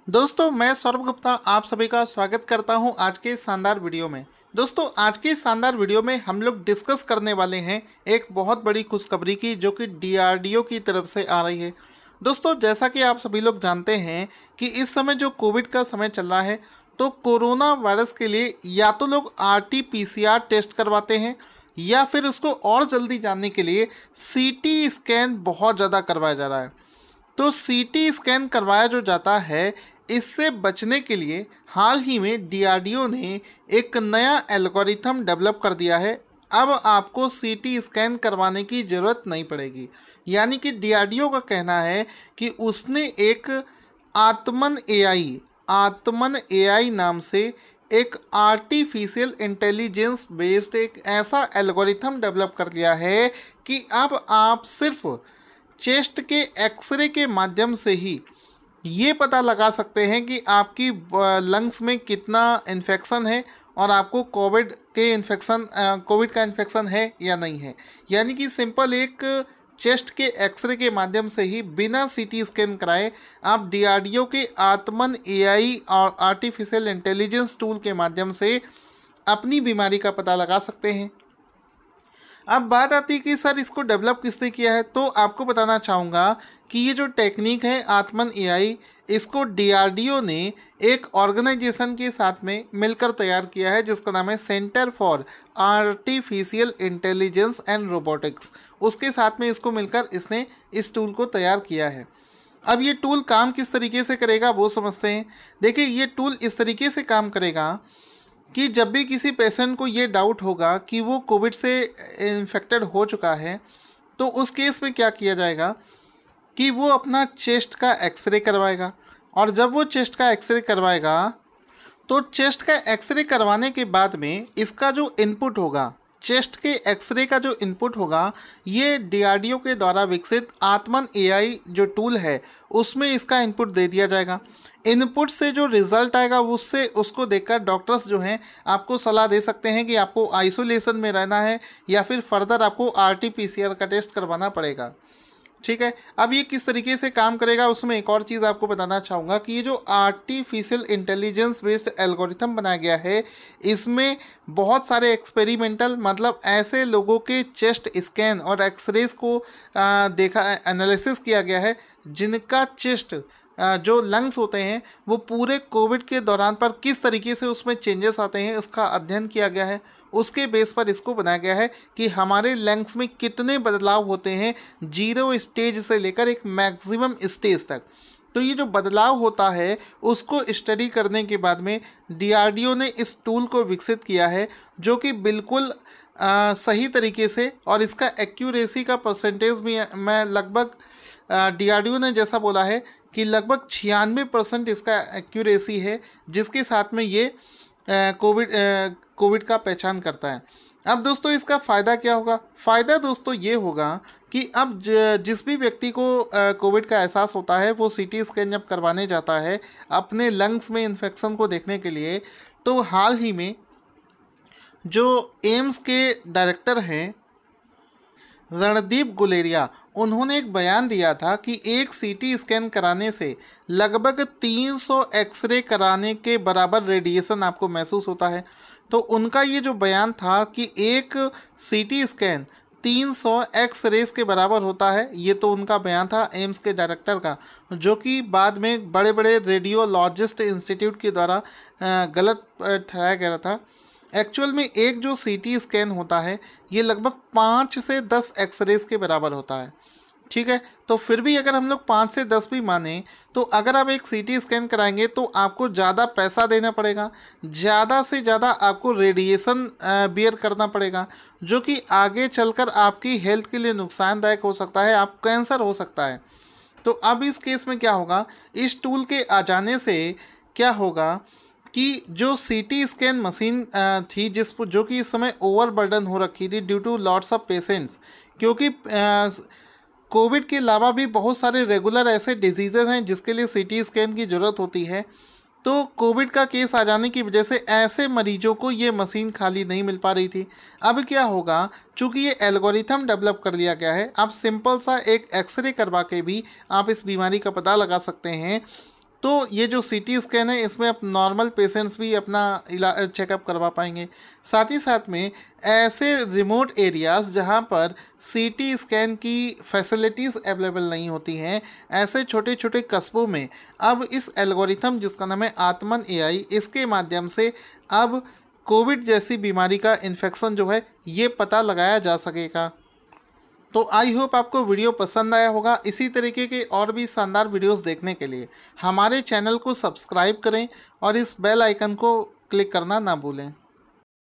दोस्तों मैं सौरभ गुप्ता आप सभी का स्वागत करता हूं आज के इस शानदार वीडियो में। दोस्तों आज के इस शानदार वीडियो में हम लोग डिस्कस करने वाले हैं एक बहुत बड़ी खुशखबरी की जो कि डीआरडीओ की तरफ से आ रही है। दोस्तों जैसा कि आप सभी लोग जानते हैं कि इस समय जो कोविड का समय चल रहा है तो कोरोना वायरस के लिए या तो लोग आरटी-पीसीआर टेस्ट करवाते हैं या फिर उसको और जल्दी जानने के लिए सीटी स्कैन बहुत ज़्यादा करवाया जा रहा है। तो सीटी स्कैन करवाया जो जाता है इससे बचने के लिए हाल ही में डीआरडीओ ने एक नया एल्गोरिथम डेवलप कर दिया है। अब आपको सीटी स्कैन करवाने की ज़रूरत नहीं पड़ेगी। यानी कि डीआरडीओ का कहना है कि उसने एक आत्मन एआई नाम से एक आर्टिफिशियल इंटेलिजेंस बेस्ड एक ऐसा एल्गोरिथम डेवलप कर लिया है कि अब आप सिर्फ चेस्ट के एक्सरे के माध्यम से ही ये पता लगा सकते हैं कि आपकी लंग्स में कितना इन्फेक्शन है और आपको कोविड का इन्फेक्शन है या नहीं है। यानी कि सिंपल एक चेस्ट के एक्सरे के माध्यम से ही बिना सीटी स्कैन कराए आप डीआरडीओ के आत्मन एआई और आर्टिफिशियल इंटेलिजेंस टूल के माध्यम से अपनी बीमारी का पता लगा सकते हैं। अब बात आती है कि सर इसको डेवलप किसने किया है, तो आपको बताना चाहूँगा कि ये जो टेक्निक है आत्मन एआई इसको डीआरडीओ ने एक ऑर्गेनाइजेशन के साथ में मिलकर तैयार किया है जिसका नाम है centre for artificial intelligence and robotics. उसके साथ में इसको मिलकर इसने इस टूल को तैयार किया है। अब ये टूल काम किस तरीके से करेगा वो समझते हैं। देखिए ये टूल इस तरीके से काम करेगा कि जब भी किसी पेशेंट को ये डाउट होगा कि वो कोविड से इन्फेक्टेड हो चुका है तो उस केस में क्या किया जाएगा कि वो अपना चेस्ट का एक्सरे करवाएगा और जब वो चेस्ट का एक्सरे करवाएगा तो चेस्ट का एक्सरे करवाने के बाद में इसका जो इनपुट होगा, चेस्ट के एक्सरे का जो इनपुट होगा ये डीआरडीओ के द्वारा विकसित आत्मन एआई जो टूल है उसमें इसका इनपुट दे दिया जाएगा। इनपुट से जो रिज़ल्ट आएगा उससे उसको देखकर डॉक्टर्स जो हैं आपको सलाह दे सकते हैं कि आपको आइसोलेशन में रहना है या फिर फर्दर आपको आरटी-पीसीआर का टेस्ट करवाना पड़ेगा। ठीक है, अब ये किस तरीके से काम करेगा उसमें एक और चीज़ आपको बताना चाहूँगा कि ये जो आर्टिफिशियल इंटेलिजेंस बेस्ड एल्गोरिथम बनाया गया है इसमें बहुत सारे एक्सपेरिमेंटल मतलब ऐसे लोगों के चेस्ट स्कैन और एक्सरेज को एनालिसिस किया गया है जिनका चेस्ट जो लंग्स होते हैं वो पूरे कोविड के दौरान पर किस तरीके से उसमें चेंजेस आते हैं उसका अध्ययन किया गया है। उसके बेस पर इसको बनाया गया है कि हमारे लंग्स में कितने बदलाव होते हैं 0 स्टेज से लेकर एक मैक्सिमम स्टेज तक। तो ये जो बदलाव होता है उसको स्टडी करने के बाद में डीआरडीओ ने इस टूल को विकसित किया है जो कि बिल्कुल सही तरीके से और इसका एक्यूरेसी का परसेंटेज भी मैं लगभग डीआरडीओ ने जैसा बोला है कि लगभग 96% इसका एक्यूरेसी है जिसके साथ में ये कोविड का पहचान करता है। अब दोस्तों इसका फ़ायदा क्या होगा? फ़ायदा दोस्तों ये होगा कि अब जिस भी व्यक्ति को कोविड का एहसास होता है वो सीटी स्कैन जब करवाने जाता है अपने लंग्स में इन्फेक्शन को देखने के लिए, तो हाल ही में जो एम्स के डायरेक्टर हैं रणदीप गुलेरिया उन्होंने एक बयान दिया था कि एक सीटी स्कैन कराने से लगभग 300 एक्सरे कराने के बराबर रेडिएशन आपको महसूस होता है। तो उनका ये जो बयान था कि एक सीटी स्कैन 300 एक्सरेज के बराबर होता है, ये तो उनका बयान था एम्स के डायरेक्टर का, जो कि बाद में बड़े बड़े रेडियोलॉजिस्ट इंस्टीट्यूट के द्वारा गलत ठहराया गया था। एक्चुअल में एक जो सीटी स्कैन होता है ये लगभग 5 से 10 एक्सरेज के बराबर होता है। ठीक है, तो फिर भी अगर हम लोग 5 से 10 भी माने तो अगर आप एक सीटी स्कैन कराएंगे तो आपको ज़्यादा पैसा देना पड़ेगा, ज़्यादा से ज़्यादा आपको रेडिएशन बियर करना पड़ेगा जो कि आगे चलकर आपकी हेल्थ के लिए नुकसानदायक हो सकता है, आप कैंसर हो सकता है। तो अब इस केस में क्या होगा, इस टूल के आ जाने से क्या होगा कि जो सीटी स्कैन मशीन थी जो कि इस समय ओवरबर्डन हो रखी थी due to lots of patients, क्योंकि कोविड के अलावा भी बहुत सारे रेगुलर ऐसे डिजीज़ेज हैं जिसके लिए सीटी स्कैन की ज़रूरत होती है। तो कोविड का केस आ जाने की वजह से ऐसे मरीजों को ये मशीन खाली नहीं मिल पा रही थी। अब क्या होगा, चूँकि ये एल्गोरिथम डेवलप कर लिया गया है, आप सिंपल सा एक एक्सरे करवा के भी आप इस बीमारी का पता लगा सकते हैं तो ये जो सीटी स्कैन है इसमें अब नॉर्मल पेशेंट्स भी अपना चेकअप करवा पाएंगे। साथ ही साथ में ऐसे रिमोट एरियाज़ जहाँ पर सीटी स्कैन की फैसिलिटीज़ अवेलेबल नहीं होती हैं, ऐसे छोटे छोटे कस्बों में अब इस एल्गोरिथम जिसका नाम है आत्मन एआई, इसके माध्यम से अब कोविड जैसी बीमारी का इन्फेक्शन जो है ये पता लगाया जा सकेगा। तो आई होप आपको वीडियो पसंद आया होगा। इसी तरीके के और भी शानदार वीडियोस देखने के लिए हमारे चैनल को सब्सक्राइब करें और इस बेल आइकन को क्लिक करना ना भूलें।